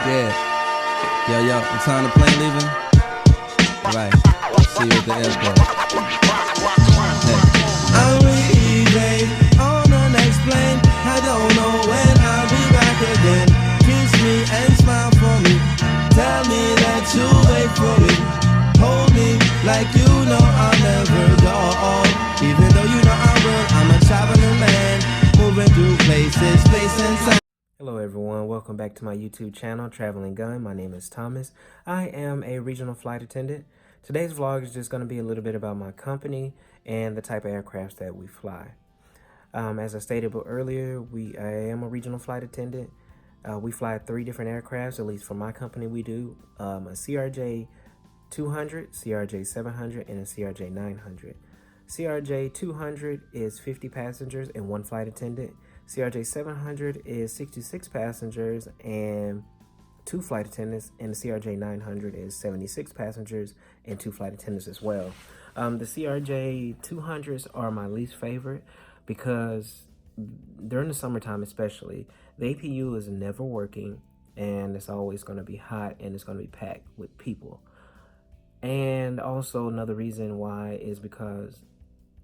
Yeah. Yo, what time the plane leaving? Right. See you at the airport. Hey. I'm leaving on the next plane. I don't know when I'll be back again. Kiss me and smile for me. Tell me that you'll wait for me. Hold me like you know I'll never go. Even though you know I will, I'm a traveling man, moving through places, space and time. Hello everyone, welcome back to my YouTube channel, Traveling Gun. My name is Thomas. I am a regional flight attendant. Today's vlog is just going to be a little bit about my company and the type of aircrafts that we fly. As I stated earlier, I am a regional flight attendant. We fly 3 different aircrafts, at least for my company we do. A CRJ 200, CRJ 700, and a CRJ 900. CRJ 200 is 50 passengers and 1 flight attendant. CRJ 700 is 66 passengers and 2 flight attendants, and the CRJ 900 is 76 passengers and 2 flight attendants as well. The CRJ 200s are my least favorite because during the summertime especially, the APU is never working and it's always going to be hot and it's going to be packed with people. And also another reason why is because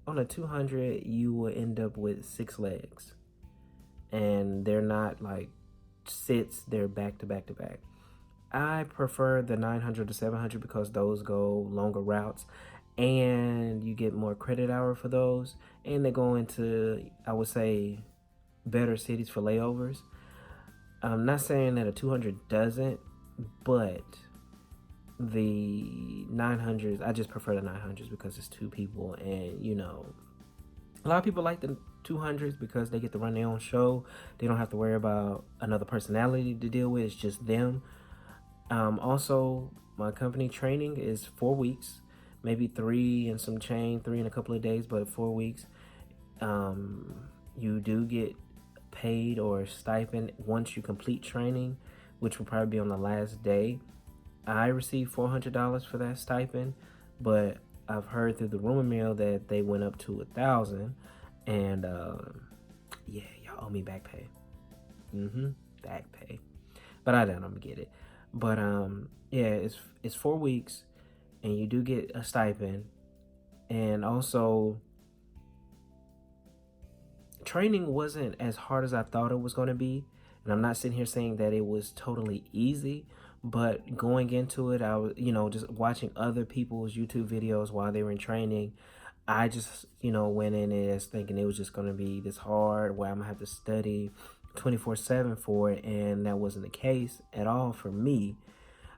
on a 200 you will end up with 6 legs. And they're not like sits, they're back to back to back. I prefer the 900 to 700 because those go longer routes and you get more credit hour for those, and they go into, I would say, better cities for layovers. I'm not saying that a 200 doesn't, but the 900s, I just prefer the 900s because it's 2 people, and you know, a lot of people like the 200s because they get to run their own show. They don't have to worry about another personality to deal with. It's just them. Also, my company training is 4 weeks, maybe 3 and some change, 3 and a couple of days, but 4 weeks. You do get paid or stipend once you complete training, which will probably be on the last day. I received $400 for that stipend, but I've heard through the rumor mill that they went up to 1,000, and yeah, y'all owe me back pay. Back pay, but I don't. I'm gonna get it. But yeah, it's 4 weeks, and you do get a stipend, and also training wasn't as hard as I thought it was going to be. And I'm not sitting here saying that it was totally easy, but going into it, I was, just watching other people's YouTube videos while they were in training. I just, went in as thinking it was just going to be this hard where I'm going to have to study 24/7 for it. And that wasn't the case at all for me.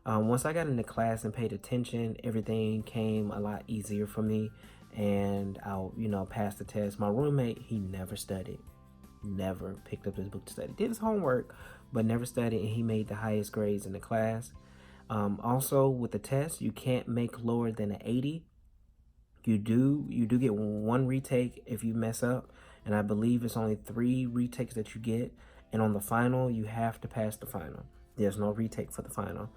Once I got into class and paid attention, everything came a lot easier for me. And I, passed the test. My roommate, he never studied. Never picked up his book to study. Did his homework, but never studied, and he made the highest grades in the class. Also, with the test, you can't make lower than an 80. You do get 1 retake if you mess up, and I believe it's only 3 retakes that you get. And on the final, you have to pass the final. There's no retake for the final.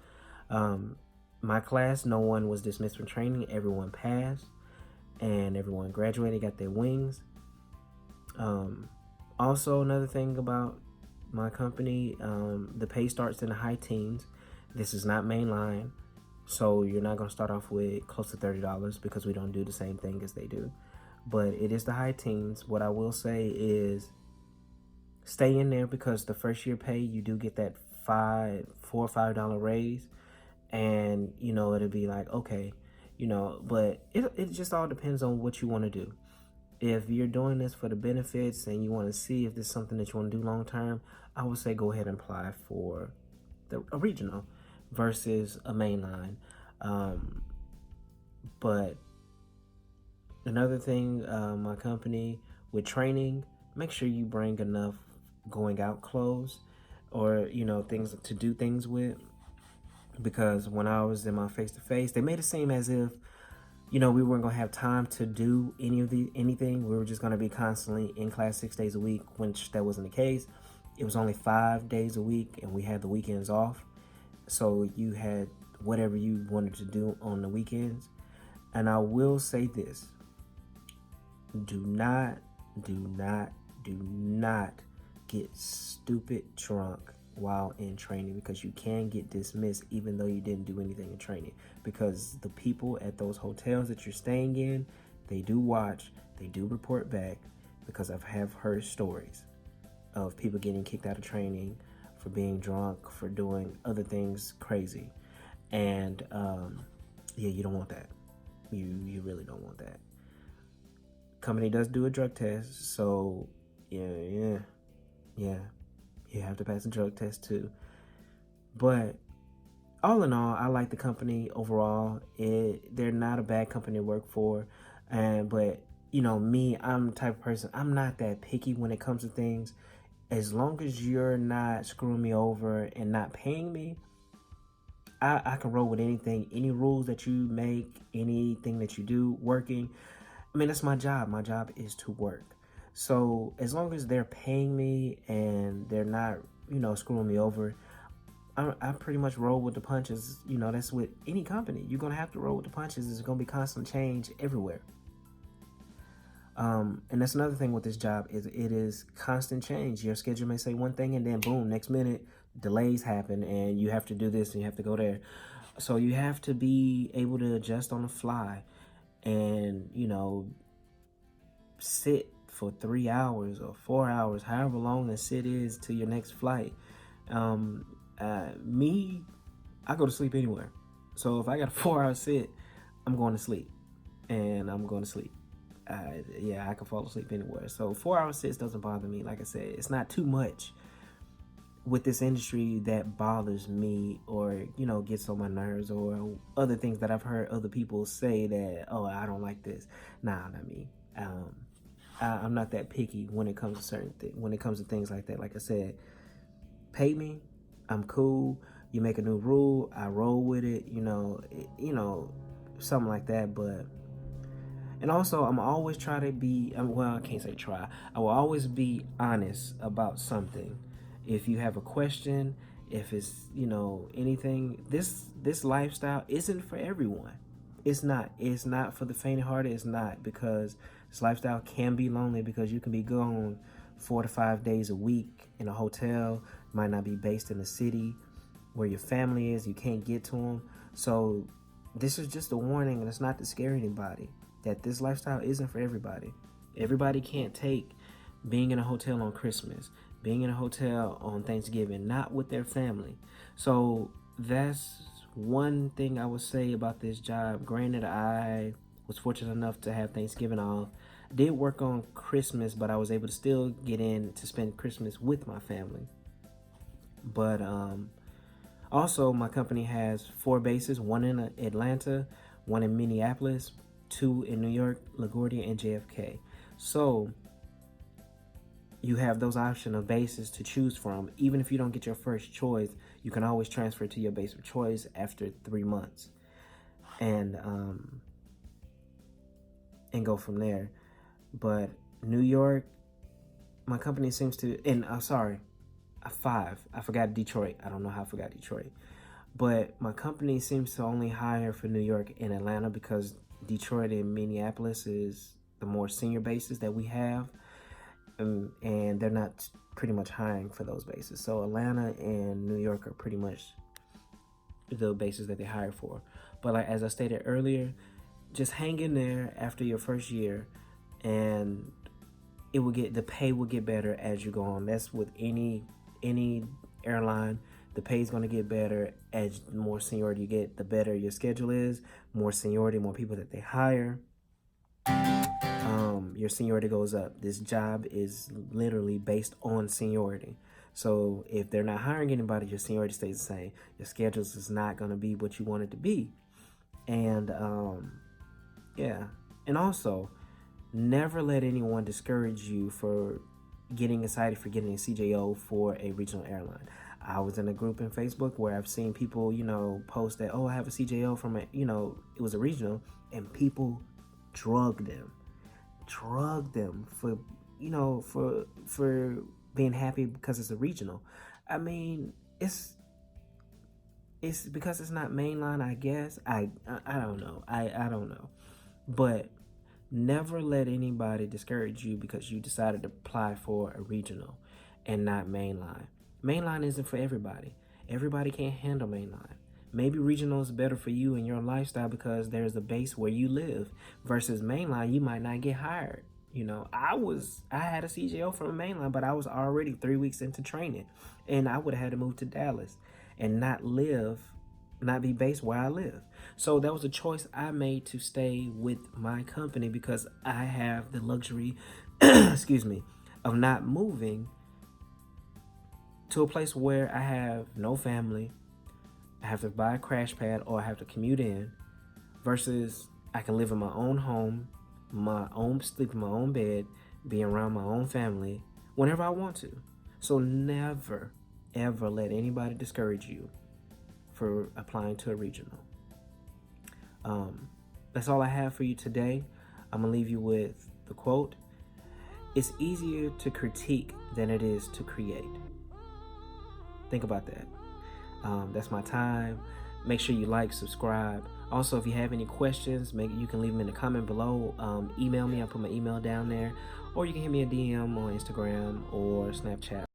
My class, no one was dismissed from training. Everyone passed, and everyone graduated, got their wings. Also, another thing about my company, the pay starts in the high teens. This is not mainline, so you're not going to start off with close to $30 because we don't do the same thing as they do. But it is the high teens. What I will say is stay in there because the first year pay, you do get that $4 or $5 raise. And, it'll be like, okay, but it just all depends on what you want to do. If you're doing this for the benefits and you want to see if this is something that you want to do long term, I would say go ahead and apply for a regional versus a mainline. But another thing, my company with training, make sure you bring enough going out clothes or things to do things with, because when I was in my face-to-face, they made it seem as if we weren't going to have time to do anything. We were just going to be constantly in class 6 days a week, which that wasn't the case. It was only 5 days a week, and we had the weekends off. So you had whatever you wanted to do on the weekends. And I will say this. Do not get stupid drunk while in training, because you can get dismissed even though you didn't do anything in training, because the people at those hotels that you're staying in, they do watch, they do report back, because I have heard stories of people getting kicked out of training for being drunk, for doing other things crazy. And yeah, you don't want that. You really don't want that. Company does do a drug test, so yeah, you have to pass a drug test too. But all in all, I like the company overall. They're not a bad company to work for, but me, I'm the type of person, I'm not that picky when it comes to things. As long as you're not screwing me over and not paying me, I can roll with anything. Any rules that you make, anything that you do working, I mean, that's my job. My job is to work. So as long as they're paying me and they're not, screwing me over, I pretty much roll with the punches. That's with any company. You're going to have to roll with the punches. There's going to be constant change everywhere. And that's another thing with this job, is it is constant change. Your schedule may say one thing and then boom, next minute delays happen and you have to do this and you have to go there. So you have to be able to adjust on the fly and, sit for 3 hours or 4 hours, however long the sit is to your next flight. Me, I go to sleep anywhere. So if I got a 4-hour sit, I'm going to sleep, and I'm going to sleep. I can fall asleep anywhere. So 4-hour sits doesn't bother me. Like I said, it's not too much with this industry that bothers me or, gets on my nerves, or other things that I've heard other people say that, oh, I don't like this. Nah, not me. I'm not that picky when it comes to certain things. When it comes to things like that, like I said, pay me, I'm cool. You make a new rule, I roll with it. Something like that. But and also, I'm always try to be. I can't say try. I will always be honest about something. If you have a question, if it's anything, this lifestyle isn't for everyone. It's not. It's not for the faint-hearted. It's not, because this lifestyle can be lonely, because you can be gone 4 to 5 days a week in a hotel. Might not be based in the city where your family is. You can't get to them. So this is just a warning, and it's not to scare anybody, that this lifestyle isn't for everybody. Everybody can't take being in a hotel on Christmas, being in a hotel on Thanksgiving, not with their family. So that's one thing I would say about this job. Granted, I was fortunate enough to have Thanksgiving off. I did work on Christmas, but I was able to still get in to spend Christmas with my family. But also, my company has 4 bases, one in Atlanta, one in Minneapolis, 2 in New York, LaGuardia, and JFK. So you have those option of bases to choose from. Even if you don't get your first choice, you can always transfer to your base of choice after 3 months, and go from there. But New York, my company seems to, and 5. I forgot Detroit. I don't know how I forgot Detroit. But my company seems to only hire for New York and Atlanta, because Detroit and Minneapolis is the more senior bases that we have. And they're not pretty much hiring for those bases. So Atlanta and New York are pretty much the bases that they hire for. But like, as I stated earlier, just hang in there after your first year, and the pay will get better as you go on. That's with any airline. The pay is going to get better as the more seniority you get, the better your schedule is. More seniority, more people that they hire, your seniority goes up. This job is literally based on seniority. So if they're not hiring anybody, your seniority stays the same. Your schedules is not going to be what you want it to be. And and also, never let anyone discourage you for getting excited for getting a CJO for a regional airline. I was in a group in Facebook where I've seen people, post that, oh, I have a CJO from it was a regional, and people drug them for for being happy because it's a regional. I mean, it's because it's not mainline, I guess. I don't know. I don't know. But never let anybody discourage you because you decided to apply for a regional and not mainline. Mainline isn't for everybody. Everybody can't handle mainline. Maybe regional is better for you and your lifestyle because there's a base where you live, versus mainline, you might not get hired. You know, I had a CJO from a mainline, but I was already 3 weeks into training, and I would have had to move to Dallas and not be based where I live. So that was a choice I made to stay with my company because I have the luxury, excuse me, of not moving to a place where I have no family, I have to buy a crash pad, or I have to commute in, versus I can live in my own home, sleep in my own bed, be around my own family whenever I want to. So never, ever let anybody discourage you for applying to a regional. That's all I have for you today. I'm gonna leave you with the quote: "It's easier to critique than it is to create." Think about that. That's my time. Make sure you like, subscribe. Also, if you have any questions, you can leave them in the comment below. Email me. I'll put my email down there. Or you can hit me a DM on Instagram or Snapchat